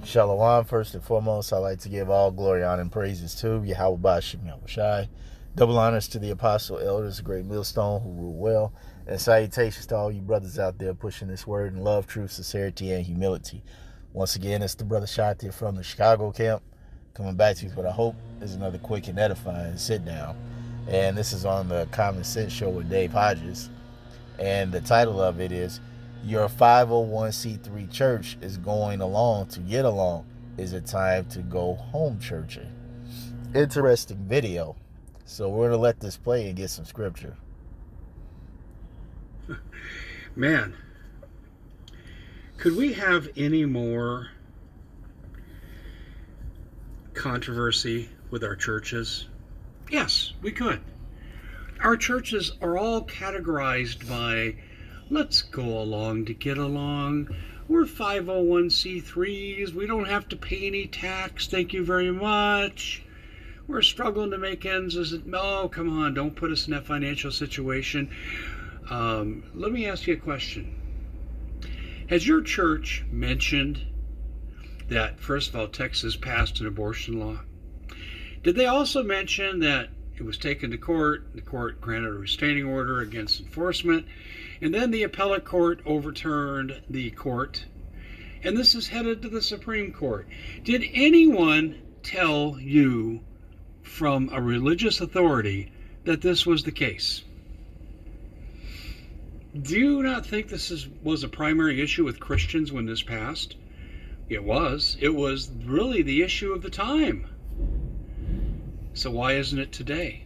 Shalom, first and foremost, I'd like to give all glory, honor, and praises to Yahweh Bashim Yahushai. Double honors to the apostle elders, the great millstone who rule well. And salutations to all you brothers out there pushing this word in love, truth, sincerity, and humility. Once again, it's the brother Shati from the Chicago camp, coming back to you with what I hope is another quick and edifying sit down. And this is on the Common Sense Show with Dave Hodges. And the title of it is, your 501c3 church is going along to get along. Is it time to go home churching? Interesting video. So we're going to let this play and get some scripture. Man, could we have any more controversy with our churches? Yes, we could. Our churches are all categorized by, let's go along to get along. We're 501c3s. We don't have to pay any tax. Thank you very much. We're struggling to make ends. Oh, come on. Don't put us in that financial situation. Let me ask you a question. Has your church mentioned that, first of all, Texas passed an abortion law? Did they also mention that it was taken to court, the court granted a restraining order against enforcement, and then the appellate court overturned the court, and this is headed to the Supreme Court? Did anyone tell you from a religious authority that this was the case? Do you not think this was a primary issue with Christians when this passed? It was. It was really the issue of the time. So why isn't it today?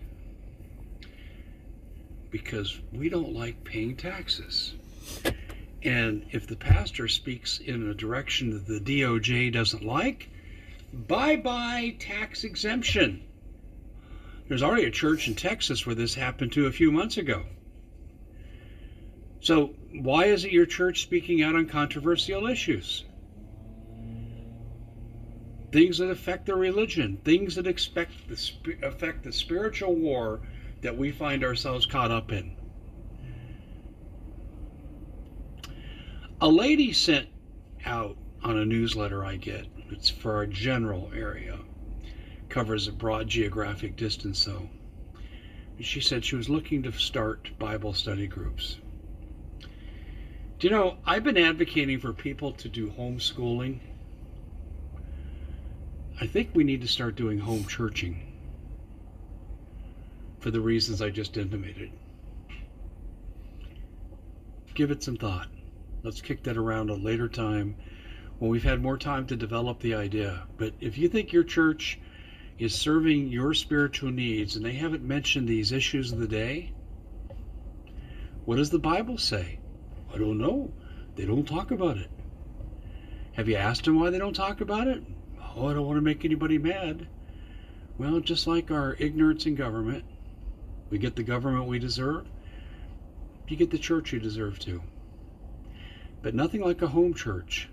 Because we don't like paying taxes. And if the pastor speaks in a direction that the DOJ doesn't like, bye-bye tax exemption. There's already a church in Texas where this happened to a few months ago. So why isn't your church speaking out on controversial issues? Things that affect their religion, things that affect the spiritual war that we find ourselves caught up in. A lady sent out on a newsletter I get, it's for our general area, covers a broad geographic distance though. She said she was looking to start Bible study groups. Do you know, I've been advocating for people to do homeschooling. I think we need to start doing home churching for the reasons I just intimated. Give it some thought. Let's kick that around a later time when we've had more time to develop the idea. But if you think your church is serving your spiritual needs and they haven't mentioned these issues of the day, what does the Bible say? I don't know. They don't talk about it. Have you asked them why they don't talk about it? Oh, I don't want to make anybody mad. Well, just like our ignorance in government, we get the government we deserve, you get the church you deserve to. But nothing like a home church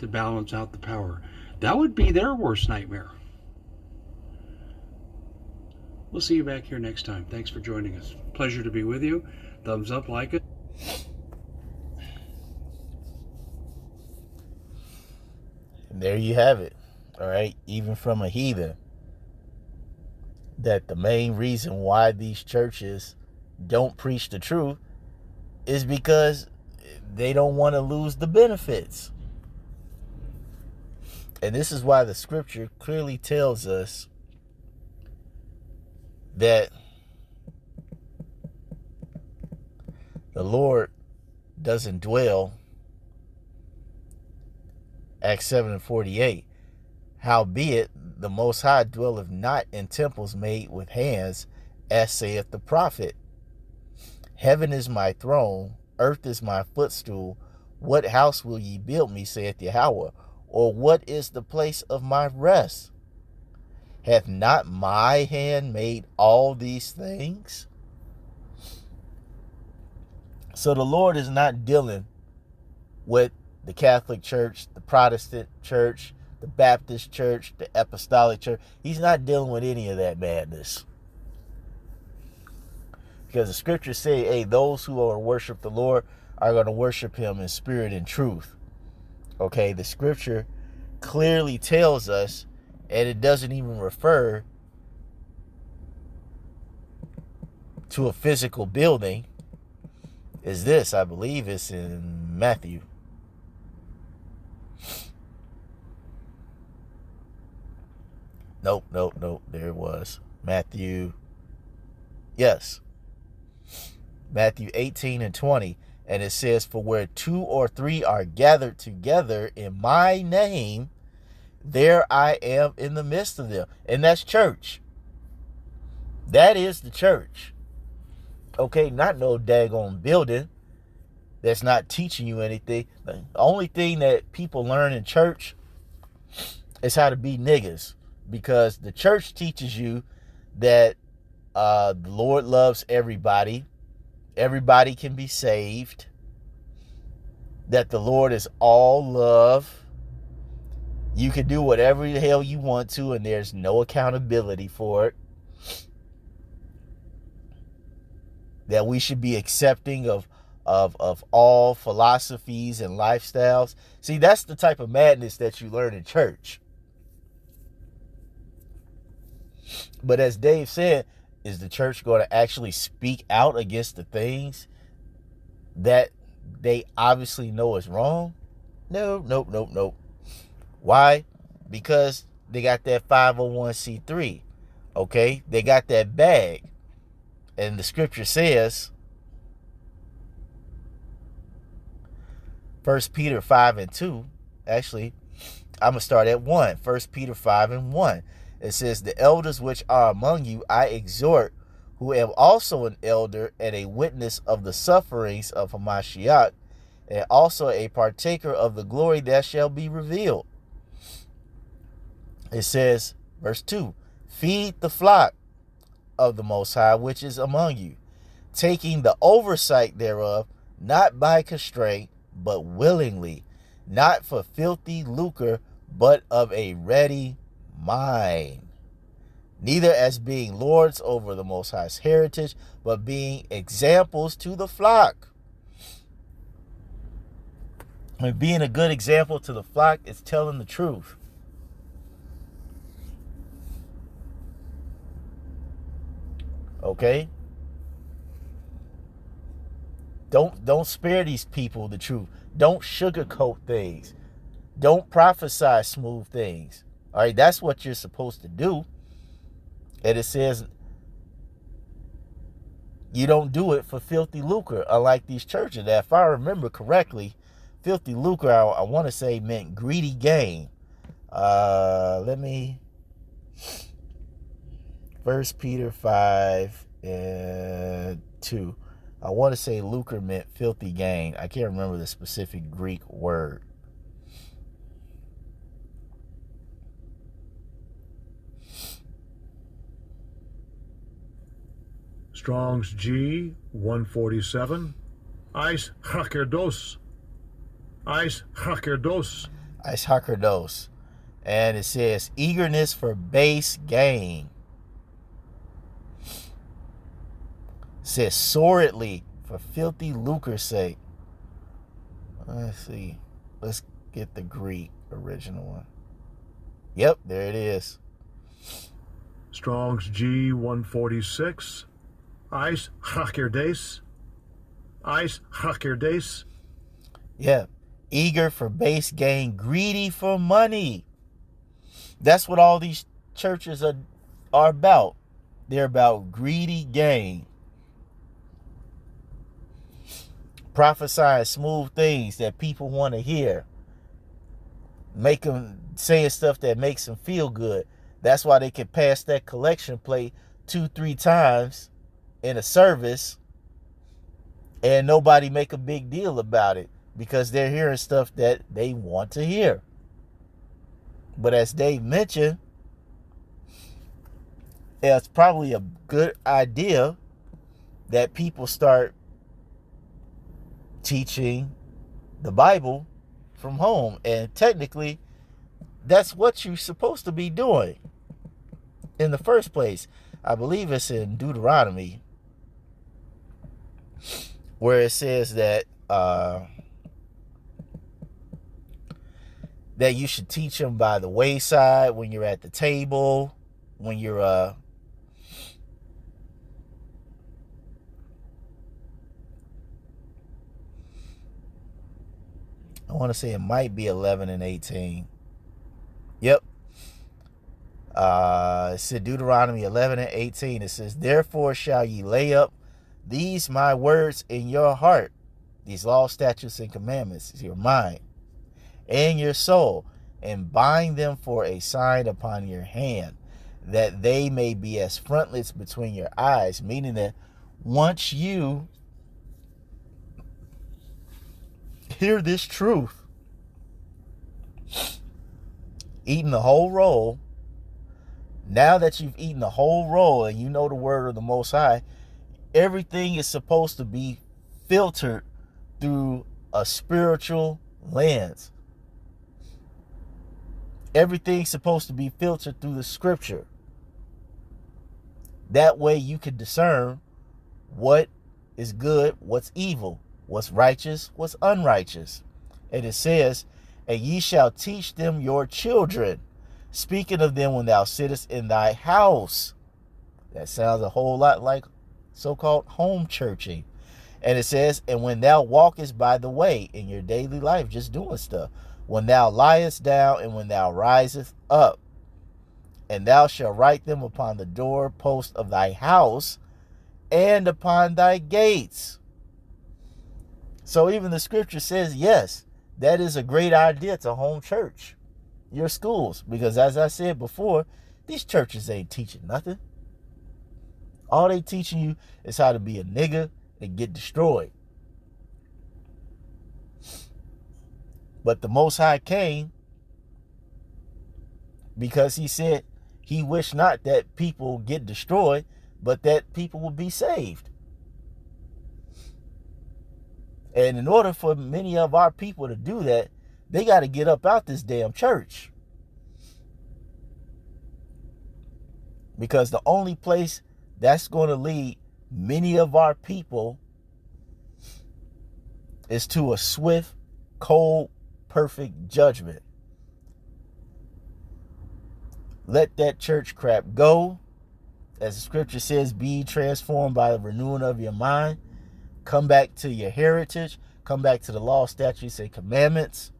to balance out the power. That would be their worst nightmare. We'll see you back here next time. Thanks for joining us. Pleasure to be with you. Thumbs up, like it. And there you have it. All right, even from a heathen, that the main reason why these churches don't preach the truth is because they don't want to lose the benefits. And this is why the scripture clearly tells us that the Lord doesn't dwell, Acts 7:48. Howbeit, the Most High dwelleth not in temples made with hands, as saith the prophet. Heaven is my throne, earth is my footstool. What house will ye build me, saith Yahweh? Or what is the place of my rest? Hath not my hand made all these things? So the Lord is not dealing with the Catholic Church, the Protestant Church, the Baptist Church, the Apostolic Church. He's not dealing with any of that madness. Because the scriptures say, hey, those who are worship the Lord are going to worship him in spirit and truth. Okay, the scripture clearly tells us, and it doesn't even refer to a physical building, is this. I believe it's in Matthew. Nope. There it was. Matthew. Yes. Matthew 18 and 20. And it says, for where 2 or 3 are gathered together in my name, there I am in the midst of them. And that's church. That is the church. Okay, not no daggone building that's not teaching you anything. The only thing that people learn in church is how to be niggas. Because the church teaches you that the Lord loves everybody. Everybody can be saved. That the Lord is all love. You can do whatever the hell you want to, and there's no accountability for it. That we should be accepting of all philosophies and lifestyles. See, that's the type of madness that you learn in church. But as Dave said, is the church going to actually speak out against the things that they obviously know is wrong? No. Why? Because they got that 501c3. Okay? They got that bag. And the scripture says, 1 Peter 5 and 2, actually, I'm going to start at 1. 1 Peter 5 and 1. It says, the elders which are among you, I exhort, who am also an elder and a witness of the sufferings of Hamashiach, and also a partaker of the glory that shall be revealed. It says, verse 2, feed the flock of the Most High, which is among you, taking the oversight thereof, not by constraint, but willingly, not for filthy lucre, but of a ready mind, neither as being lords over the Most High's heritage, but being examples to the flock. And being a good example to the flock is telling the truth. Okay? Don't spare these people the truth. Don't sugarcoat things. Don't prophesy smooth things. All right, that's what you're supposed to do. And it says you don't do it for filthy lucre, unlike these churches. That, if I remember correctly, filthy lucre, I want to say, meant greedy gain. 1 Peter 5 and 2. I want to say lucre meant filthy gain. I can't remember the specific Greek word. Strong's G 147. Ice hakerdos. Ice hakerdos. Ice hakerdos. And it says eagerness for base gain. It says sordidly for filthy lucre's sake. Let's see. Let's get the Greek original one. Yep, there it is. Strong's G 146. Ice hakerdes. Ice hakerdes. Yeah. Eager for base gain, greedy for money. That's what all these churches are about. They're about greedy gain. Prophesying smooth things that people want to hear. Make them saying stuff that makes them feel good. That's why they can pass that collection plate 2-3 times in a service and nobody make a big deal about it, because they're hearing stuff that they want to hear. But as Dave mentioned, it's probably a good idea that people start teaching the Bible from home. And technically, that's what you're supposed to be doing in the first place. I believe it's in Deuteronomy, where it says that that you should teach them by the wayside, when you're at the table, when you're I want to say it might be 11 and 18. Yep. It said Deuteronomy 11 and 18. It says, therefore shall ye lay up these my words in your heart, these laws, statutes, and commandments, your mind, and your soul, and bind them for a sign upon your hand, that they may be as frontlets between your eyes. Meaning that once you hear this truth, eating the whole roll, now that you've eaten the whole roll and you know the word of the Most High, everything is supposed to be filtered through a spiritual lens. Everything's supposed to be filtered through the scripture. That way you can discern what is good, what's evil, what's righteous, what's unrighteous. And it says, and ye shall teach them your children, speaking of them when thou sittest in thy house. That sounds a whole lot like so-called home churching. And it says, and when thou walkest by the way, in your daily life, just doing stuff, when thou liest down and when thou risest up, and thou shalt write them upon the doorpost of thy house and upon thy gates. So even the scripture says, yes, that is a great idea to home church your schools, because as I said before, these churches ain't teaching nothing. All they teaching you is how to be a nigga and get destroyed. But the Most High came because he said he wished not that people get destroyed, but that people will be saved. And in order for many of our people to do that, they got to get up out this damn church. Because the only place that's going to lead many of our people is to a swift, cold, perfect judgment. Let that church crap go. As the scripture says, be transformed by the renewing of your mind. Come back to your heritage. Come back to the law, statutes, and commandments.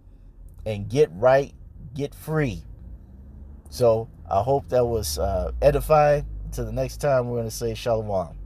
And get right, get free. So I hope that was edifying. Until the next time, we're going to say shalom.